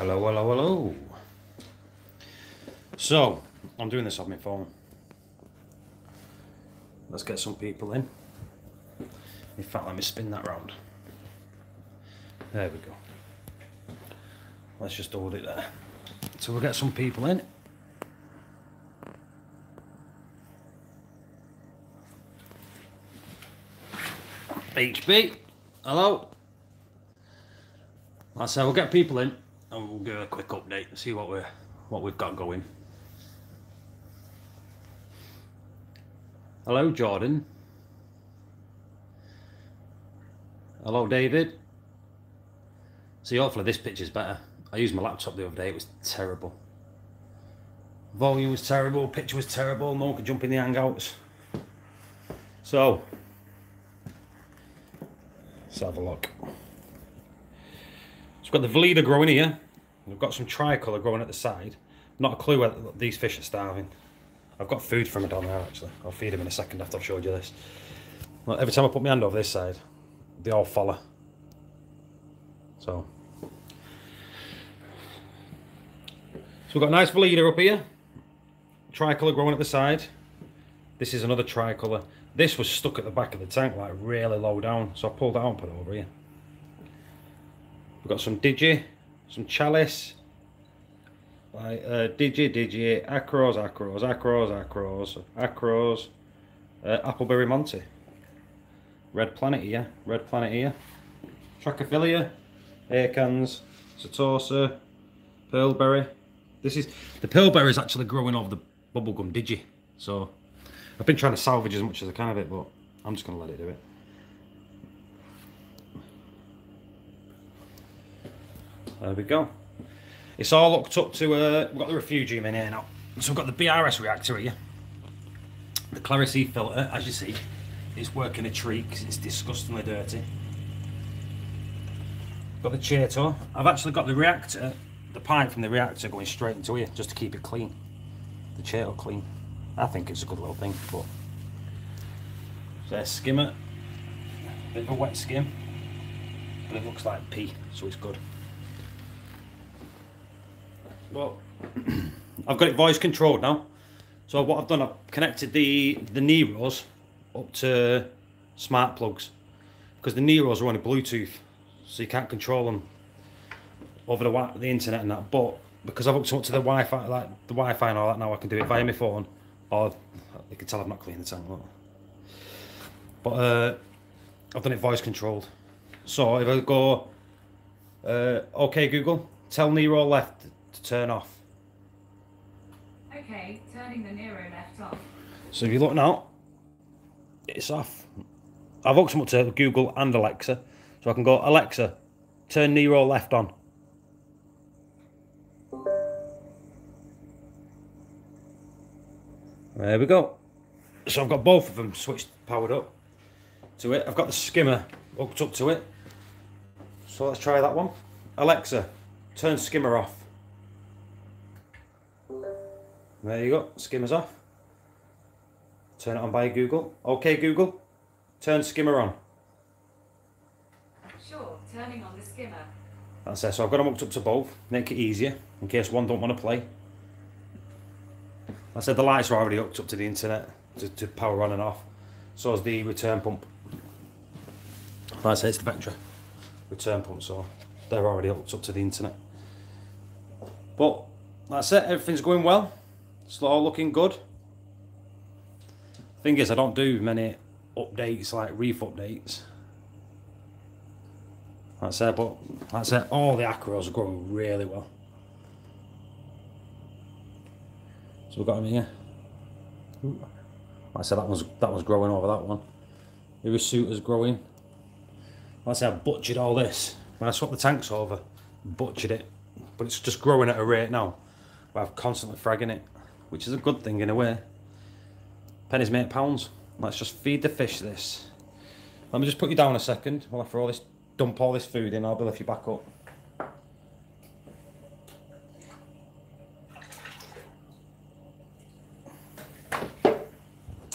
Hello, hello, hello. So, I'm doing this on my phone. Let's get some people in. In fact, let me spin that round. There we go. Let's just hold it there. So we'll get some people in. HB, hello. Like I said, we'll get people in and we'll give a quick update and see what we've got going. Hello, Jordan. Hello, David. See, hopefully this picture's better. I used my laptop the other day, it was terrible. Volume was terrible, picture was terrible, no one could jump in the hangouts. So, let's have a look. So we've got the Velida growing here. We've got some tricolour growing at the side. Not a clue whether these fish are starving. I've got food from them down there actually. I'll feed them in a second after I've showed you this. Well, every time I put my hand over this side, they all follow. So we've got a nice Velida up here. Tricolour growing at the side. This is another tricolour. This was stuck at the back of the tank, like really low down. So I pulled it out and put it over here. We've got some Digi, some Chalice, like Digi, Acros, Appleberry Monty, Red Planet here, Trachophilia, Acans, Satosa, Pearlberry. This is, the Pearlberry is actually growing over the bubblegum Digi, so I've been trying to salvage as much as I can of it, but I'm just going to let it do it. There we go. It's all hooked up to, we've got the Refugium in here now. So we've got the BRS reactor here. The Clarity filter, as you see, is working a treat because it's disgustingly dirty. Got the Chato. I've actually got the reactor, the pipe from the reactor going straight into here just to keep it clean. The Chato clean. I think it's a good little thing, but there's a skimmer. Bit of a wet skim. But it looks like pee, so it's good. Well, I've got it voice controlled now. So what I've done, I've connected the Neros up to smart plugs because the Neros are on a Bluetooth, so you can't control them over the internet and that. But because I've hooked up to the Wi-Fi, like the Wi-Fi and all that, now I can do it via my phone. Or you can tell I've not cleaned the tank. But I've done it voice controlled. So if I go, OK Google, tell Nero left to turn off. Okay, turning the Nero left off. So if you look now, it's off. I've hooked them up to Google and Alexa, so I can go, Alexa, turn Nero left on. There we go. So I've got both of them switched, powered up to it. I've got the skimmer hooked up to it. So let's try that one. Alexa, turn skimmer off. There you go, skimmer's off. Turn it on by Google. OK Google, turn skimmer on. Sure, turning on the skimmer. That's it, so I've got them hooked up to both, make it easier in case one don't want to play. I said the lights are already hooked up to the internet to power on and off. So is the return pump. Like I say, it's the Vectra return pump, so they're already hooked up to the internet. But that's it, everything's going well. It's all looking good. Thing is, I don't do many updates like Reef updates. That's it, but that's it. All the acros are growing really well. So we've got them here. Like I said, that one's growing over that one. The Irisuita's growing. Like I said, I butchered all this. When I swapped the tanks over, butchered it. But it's just growing at a rate now where I'm constantly fragging it, which is a good thing in a way. Pennies make pounds. Let's just feed the fish this. Let me just put you down a second while I throw this, dump all this food in. I'll be lift you back up.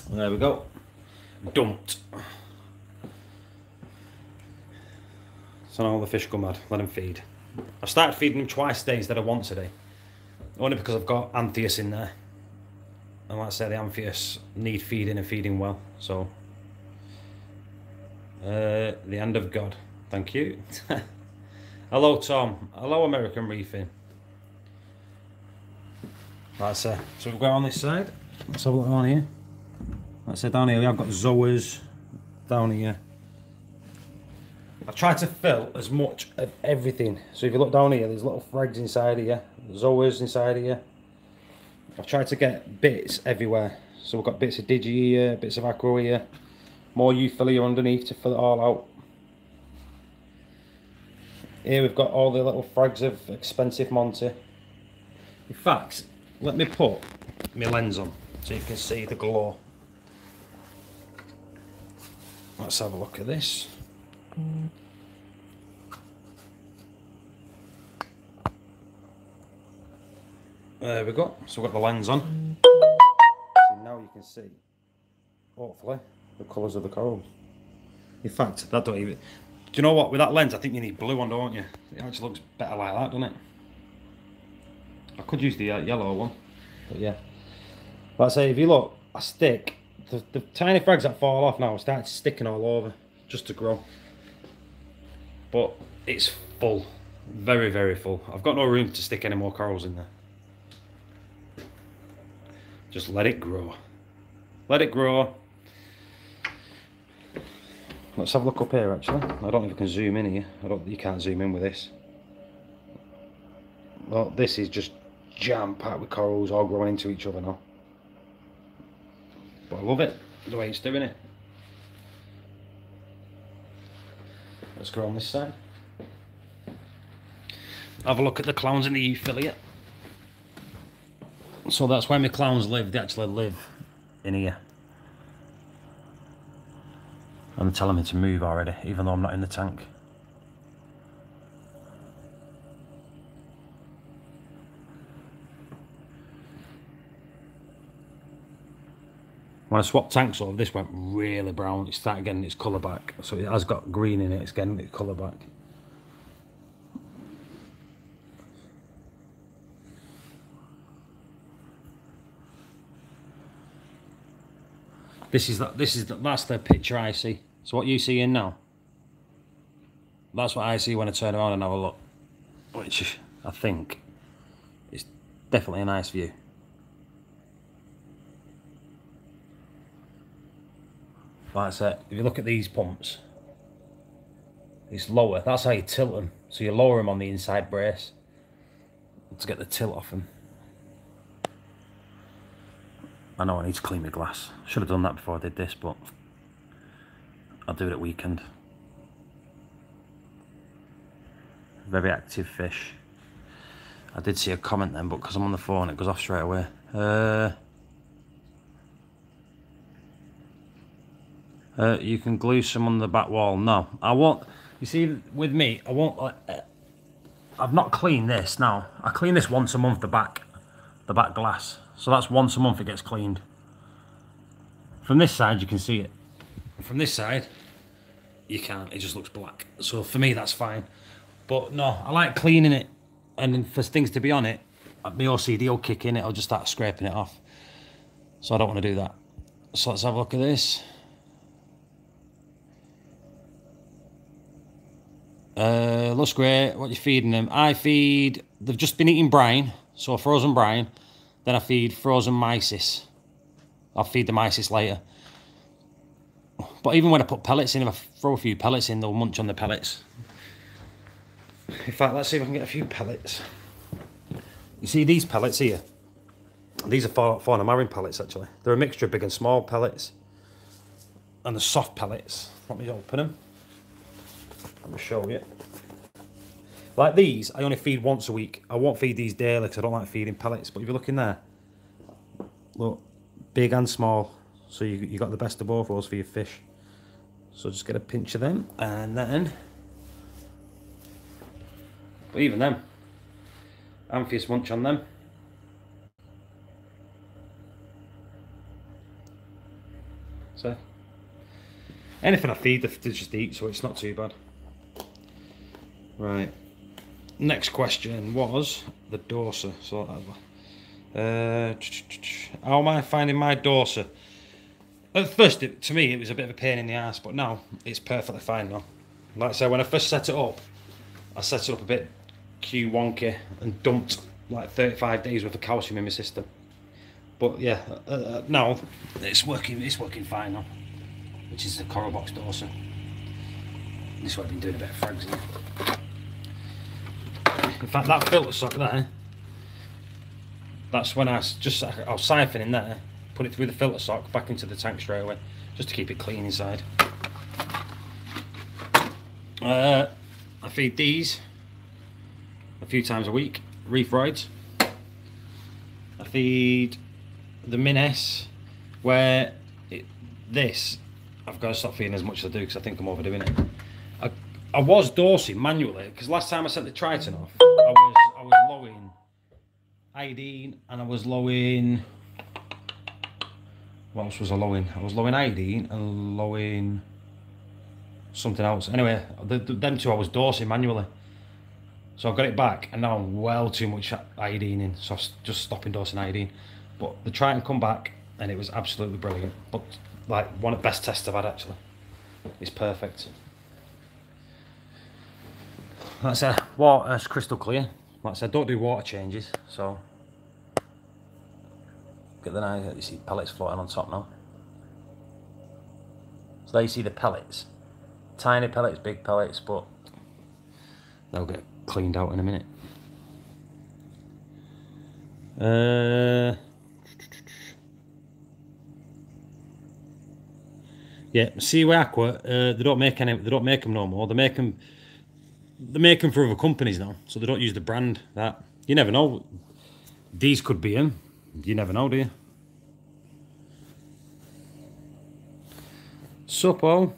There we go. Dumped. So now all the fish go mad. Let them feed. I've started feeding them twice a day instead of once a day. Only because I've got anthias in there. And like I say, the anthias need feeding and feeding well. So, the hand of God. Thank you. Hello, Tom. Hello, American Reefing. That's so we've got on this side. Let's have a look on here. Like I said, down here we have got zoas down here. I've tried to fill as much of everything. So if you look down here, there's little frags inside here, zoas inside here. I've tried to get bits everywhere. So we've got bits of digi here, bits of acro here, more euphyllia here underneath to fill it all out. Here we've got all the little frags of expensive Monty. In fact, let me put my lens on so you can see the glow. Let's have a look at this. There we go. So we've got the lens on. So now you can see, hopefully, the colours of the corals. In fact, that don't even... Do you know what? With that lens, I think you need blue on, don't you? It actually looks better like that, doesn't it? I could use the yellow one, but yeah. Like I say, if you look, I stick the tiny frags that fall off now start sticking all over just to grow. But it's full, very, very full. I've got no room to stick any more corals in there. Just let it grow. Let it grow. Let's have a look up here actually. I don't know if I can zoom in here. You can't zoom in with this. Well, this is just jam-packed with corals all growing into each other now. But I love it, the way it's doing it. Let's go on this side. Have a look at the clowns in the euphyllia. So that's where my clowns live. They actually live in here. I'm telling me to move already, even though I'm not in the tank. When I swapped tanks over, this went really brown. It started getting its colour back. So it has got green in it, it's getting its colour back. That's the picture I see. So what you see in now, that's what I see when I turn around and have a look. Which I think is definitely a nice view. Like I said, if you look at these pumps, it's lower. That's how you tilt them. So you lower them on the inside brace to get the tilt off them. I know I need to clean my glass. Should have done that before I did this, but I'll do it at weekend. Very active fish. I did see a comment then, but because I'm on the phone, it goes off straight away. You can glue some on the back wall. No, I won't. You see, with me, I won't. I've not cleaned this now. I clean this once a month, the back glass. So that's once a month it gets cleaned. From this side you can see it. From this side you can't, it just looks black. So for me that's fine. But no, I like cleaning it, and for things to be on it, my OCD will kick in, I'll just start scraping it off. So I don't want to do that. So let's have a look at this. Looks great. What are you feeding them? They've just been eating brine, so frozen brine. Then I feed frozen mysis. I'll feed the mysis later. But even when I put pellets in, if I throw a few pellets in, they'll munch on the pellets. In fact, let's see if I can get a few pellets. You see these pellets here? These are fauna marine pellets actually. They're a mixture of big and small pellets. And the soft pellets. Let me open them. Let me show you. Like these, I only feed once a week. I won't feed these daily because I don't like feeding pellets. But if you look in there, look, big and small. So you got the best of both worlds for your fish. So just get a pinch of them, and then, but even them, anthias munch on them. So anything I feed, they just eat, so it's not too bad. Right. next question was the dorser. So, how am I finding my dorser? At first, to me, it was a bit of a pain in the ass, but now it's perfectly fine now. Like I said, when I first set it up, I set it up a bit wonky and dumped like 35 days worth of calcium in my system. But yeah, now it's working fine now, which is the coral box dorser. This is what I've been doing a bit of frags in. In fact, that filter sock there, that's when I was siphoning there, put it through the filter sock back into the tank straight away, just to keep it clean inside. I feed these a few times a week, Reef roids. I feed the Min-S, where I've got to stop feeding as much as I do because I think I'm overdoing it. I was dorsing manually because last time I sent the Triton off, I was lowing Iodine and I was lowing. What else was I lowing? I was lowing Iodine and lowing something else. Anyway, them two I was dorsing manually. So I got it back and now I'm well too much Iodine in, so I'm just stopping dosing Iodine. But the Triton come back and it was absolutely brilliant. But like one of the best tests I've had actually. It's perfect. Like I said, water's crystal clear. Like I said, don't do water changes, so get the nice, you see pellets floating on top now. So there you see the pellets. Tiny pellets, big pellets, but they'll get cleaned out in a minute. Yeah, Seaway Aqua, they don't make them no more. They make them for other companies now, so they don't use the brand. That you never know. These could be them. You never know, do you? Suppo.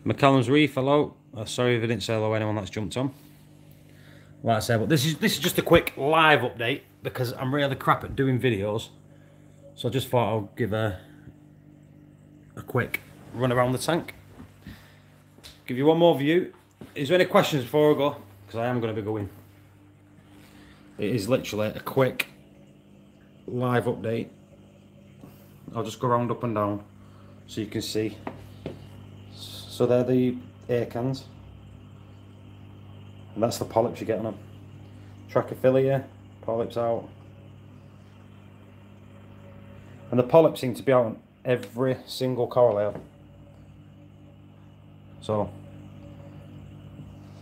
McCallum's Reef, hello. Sorry if I didn't say hello to anyone that's jumped on. Like I said, but this is just a quick live update because I'm really crap at doing videos. So I just thought I'll give a quick run around the tank. Give you one more view. Is there any questions before I go? Because I am going to be going. It is literally a quick live update. I'll just go around up and down so you can see. So they're the air cans. And that's the polyps you get on them. Trachyphilia, polyps out. And the polyps seem to be out on every single coral layer. So,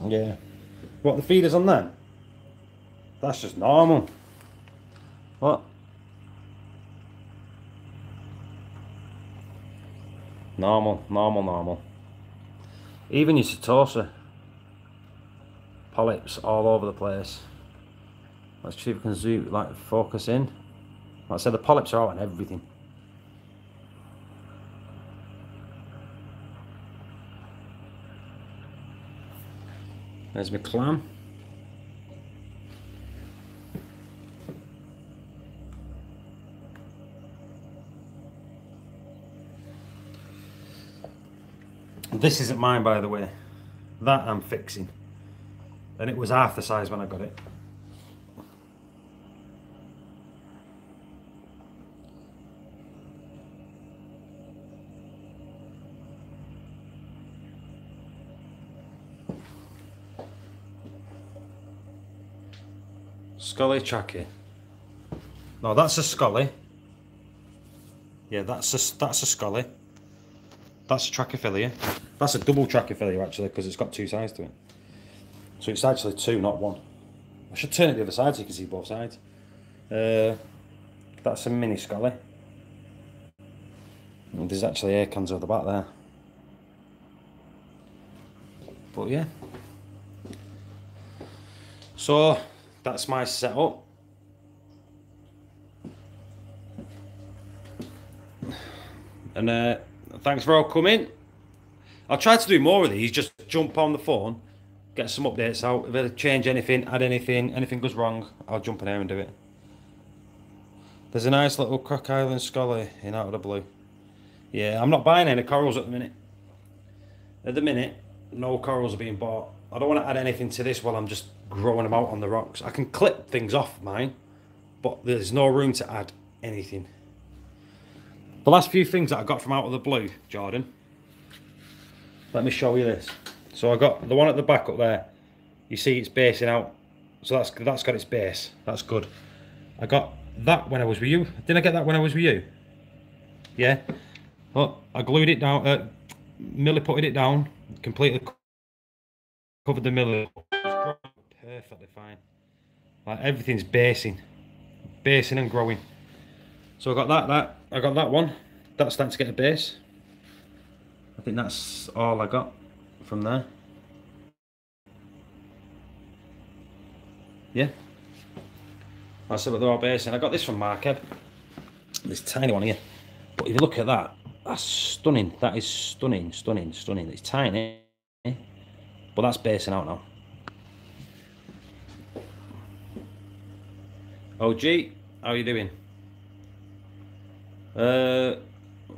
yeah. What, the feeders on them? That's just normal. What? Normal. Even your Setosa. Polyps all over the place. Let's see if we can zoom, like focus in. Like I said, the polyps are out on everything. There's my clam. This isn't mine, by the way. That I'm fixing. And it was half the size when I got it. Scully Tracky. No, that's a Scully. Yeah, that's a Scully. That's a Trachyphilia. That's a double Trachyphilia actually, because it's got two sides to it. So it's actually two, not one. I should turn it the other side so you can see both sides. That's a mini Scully. And there's actually air cans over the back there. But yeah. So that's my setup. And thanks for all coming. I'll try to do more of these, just jump on the phone, get some updates out. If I change anything, add anything, anything goes wrong, I'll jump in here and do it. There's a nice little Croc Island Scholar in out of the blue. Yeah, I'm not buying any corals at the minute. At the minute, no corals are being bought. I don't want to add anything to this while I'm just growing them out on the rocks. I can clip things off mine, but there's no room to add anything. The last few things that I got from out of the blue, Jordan. Let me show you this. So I got the one at the back up there. You see it's basing out. So that's got its base. That's good. I got that when I was with you. Didn't I get that when I was with you? Yeah. Well, I glued it down. Millie putted it down. Completely covered the millie. Perfectly fine. Like everything's basing and growing. So I got I got that one. That's starting to get a base. I think that's all I got from there. Yeah. That's about the all basing. I got this from Markeb. This tiny one here. But if you look at that, that's stunning. That is stunning, stunning, stunning. It's tiny, but that's basing out now. OG, how are you doing?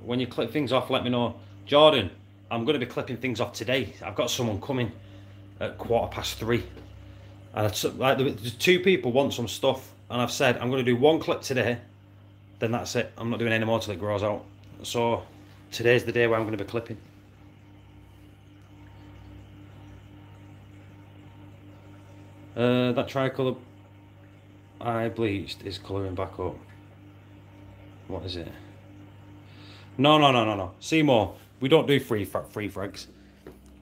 When you clip things off, let me know. Jordan, I'm going to be clipping things off today. I've got someone coming at 3:15. And like, the 2 people want some stuff, and I've said I'm going to do 1 clip today, then that's it. I'm not doing any more till it grows out. So today's the day where I'm going to be clipping. That tricolour I bleached is colouring back up. What is it? No. Seymour, we don't do free frags.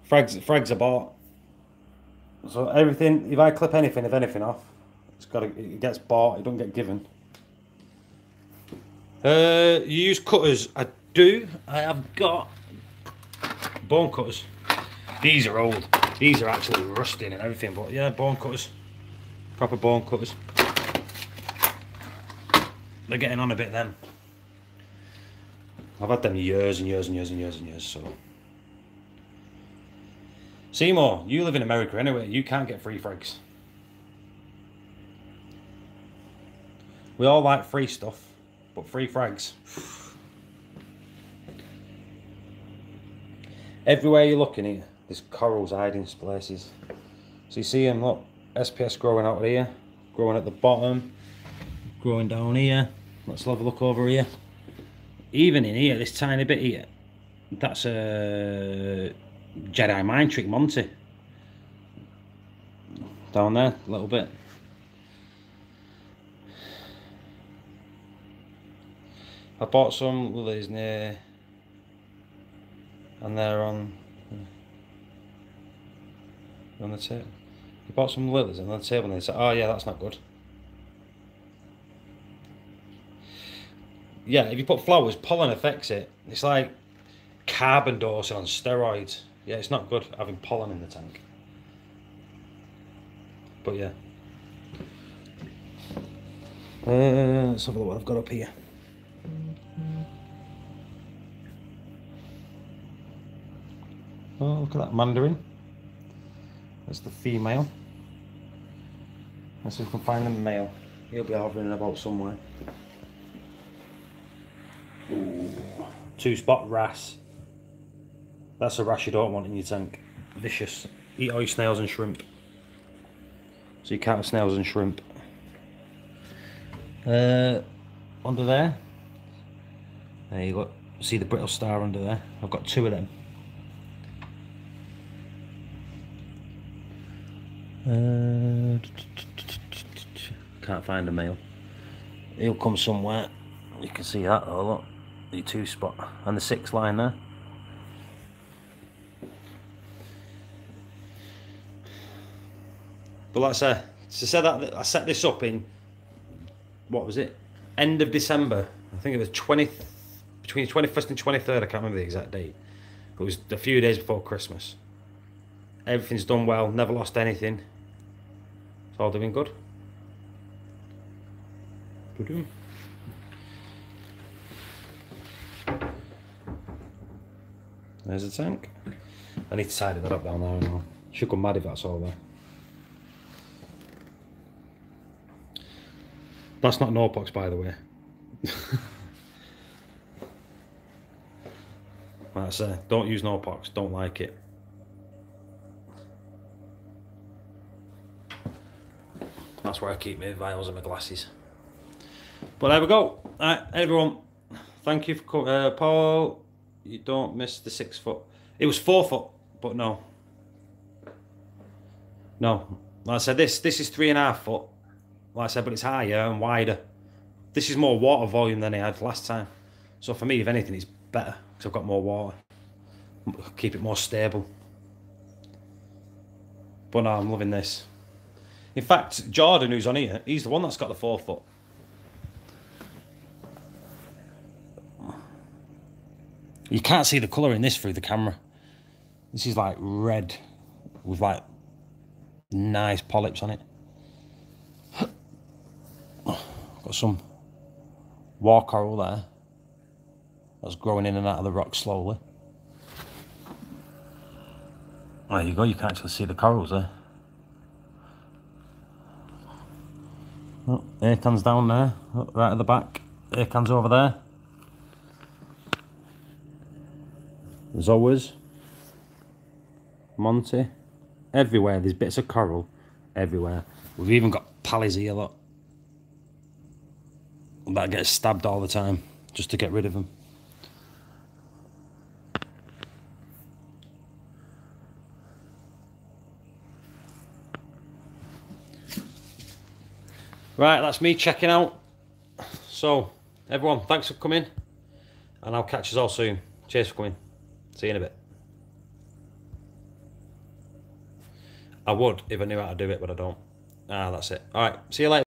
Frags are bought. So everything, if I clip anything off, it gets bought, it don't get given. You use cutters? I do. I have got bone cutters. These are old. These are actually rusting and everything, but yeah, bone cutters. Proper bone cutters. They're getting on a bit then. I've had them years and years and years and years and years, so. Seymour, you live in America anyway, you can't get free frags. We all like free stuff, but free frags. Everywhere you're looking here, there's corals hiding places. So you see them, look, SPS growing out here, growing at the bottom, growing down here. Let's have a look over here. Even in here, this tiny bit here, that's a Jedi mind trick Monty. Down there, a little bit. I bought some lilies near, and they're on the table. I bought some lilies on the table and they said, oh yeah, that's not good. Yeah, if you put flowers, pollen affects it. It's like carbon dosing on steroids. Yeah, it's not good having pollen in the tank. But yeah. Let's have a look what I've got up here. Oh, look at that mandarin. That's the female. Let's see if we can find the male. He'll be hovering about somewhere. Ooh. 2-spot wrasse. That's a wrasse you don't want in your tank. Vicious. Eat all your snails and shrimp. So you can't have snails and shrimp. Under there. There you go. See the brittle star under there? I've got 2 of them. Can't find a male. He'll come somewhere. You can see that though, look. The 2-spot and the 6 line there. But like I said, I set this up in, what was it? End of December. I think it was between 21st and 23rd. I can't remember the exact date. But it was a few days before Christmas. Everything's done well. Never lost anything. It's all doing good. There's a tank. I need to tidy that up down there now. Should go mad if that's all there. That's not Norpox, by the way. Like I say, don't use no pox, don't like it. That's where I keep my vials and my glasses. But there we go. Alright, everyone, thank you for Paul. You don't miss the 6 foot. It was 4 foot, but no. No, like I said, this is 3.5 foot. Like I said, but it's higher and wider. This is more water volume than I had last time. So for me, if anything, it's better because I've got more water. Keep it more stable. But no, I'm loving this. In fact, Jordan, who's on here, he's the one that's got the 4 foot. You can't see the colour in this through the camera. This is like red with like nice polyps on it. Got some war coral there. That's growing in and out of the rock slowly. There you go, you can actually see the corals there. Oh, aircan's down there, oh, right at the back. Aircan's over there. There's always Monty. Everywhere, there's bits of coral everywhere. We've even got pallies here, look. That gets stabbed all the time, just to get rid of them. Right, that's me checking out. So, everyone, thanks for coming. And I'll catch us all soon. Cheers for coming. See you in a bit. I would if I knew how to do it, but I don't. That's it. Alright, see you later.